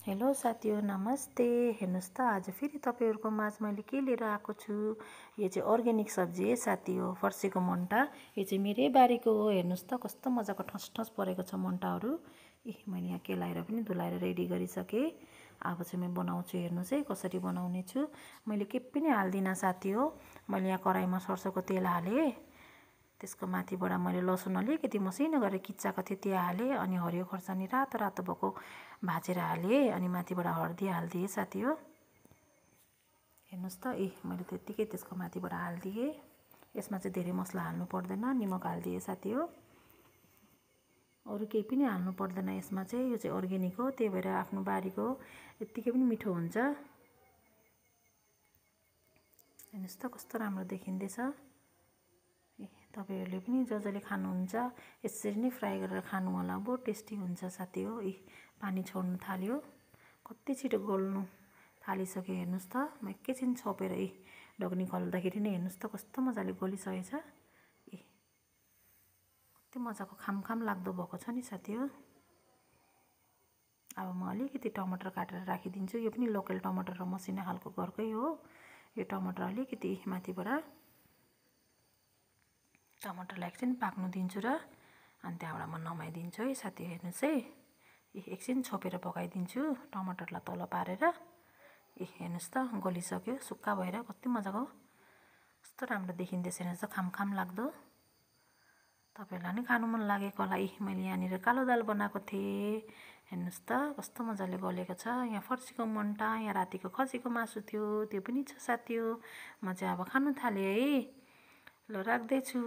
Hello साथीहरू नमस्ते। हेर्नुहोस् त आज फेरि तपाईँहरूको माझ मैले के लिएर आएको छु। यो चाहिँ अर्ग्यानिक सब्जी है साथी हो, फर्सीको मुन्टा। यो चाहिँ मेरै बारीको हो। हेर्नुहोस् त कस्तो मजाको ठस ठस परेको छ मुन्टाहरू। मैले यहाँ केलाएर पनि धुलाएर रेडी गरिसकेँ। अब चाहिँ म बनाउँछु। हेर्नुहोस् है कसरी बनाउने छु। मैले केही पनि हाल्दिनँ साथी हो। मैले यहाँ कराईमा सरसोको तेल हालेँ। त्यसको माथिबाट मैले लसुन अलिकति मसिनो गरेर किच्चाएको थिएँ त्यो हालेँ। अनि हरियो खोर्सानी रातो रातो भएको भाजेर हालेँ। अनि माथिबाट हर्दी हालिदिएँ साथी हो। हेर्नुहोस् त मैले त्यत्तिकै त्यसको माथिबाट हालिदिएँ। यसमा चाहिँ धेरै मसला हाल्नु पर्दैन। निमक हालिदिएँ साथी हो। अरू केही पनि हाल्नु पर्दैन यसमा चाहिँ। यो चाहिँ अर्ग्यानिक हो, त्यही भएर आफ्नो बारीको यत्तिकै पनि मिठो हुन्छ। हेर्नुहोस् त कस्तो राम्रो देखिँदैछ। तपाईँहरूले पनि जसले खानुहुन्छ यसरी नै फ्राई गरेर खानु होला, बहुत टेस्टी हुन्छ साथी हो। पानी छोड्नु थाल्यो, कति छिटो गल्नु थालिसक्यो। हेर्नुहोस् त म एकैछिन छोपेर ढकनी खोल्दाखेरि नै हेर्नुहोस् त कस्तो मजाले गलिसकेको छ। कति मजाको खाम लाग्दो भएको छ नि साथी हो। अब म अलिकति टमाटर काटेर राखिदिन्छु। यो पनि लोकल टमाटर र मसिनो खालको घरकै हो। यो टमाटर अलिकति माथिबाट टमाटरलाई एकछिन पाक्नु दिन्छु र अनि त्यहाँबाट म नमाइदिन्छु है साथी। हेर्नुहोस् है एकछिन छोपेर पकाइदिन्छु टमाटरलाई तल पारेर। हेर्नुहोस् त गलिसक्यो, सुक्खा भएर कति मजाको कस्तो राम्रो देखिँदैछ। हेर्नुहोस् त खाम लाग्दो। तपाईँहरूलाई नि खानु मन लागेको होला। मैले यहाँनिर कालो दाल बनाएको थिएँ। हेर्नुहोस् त कस्तो मजाले गलेको छ। यहाँ फर्सीको मुन्टा, यहाँ रातिको खसीको मासु थियो, त्यो पनि छ साथी हो। म चाहिँ अब खानु थालेँ है। ल राख्दैछु।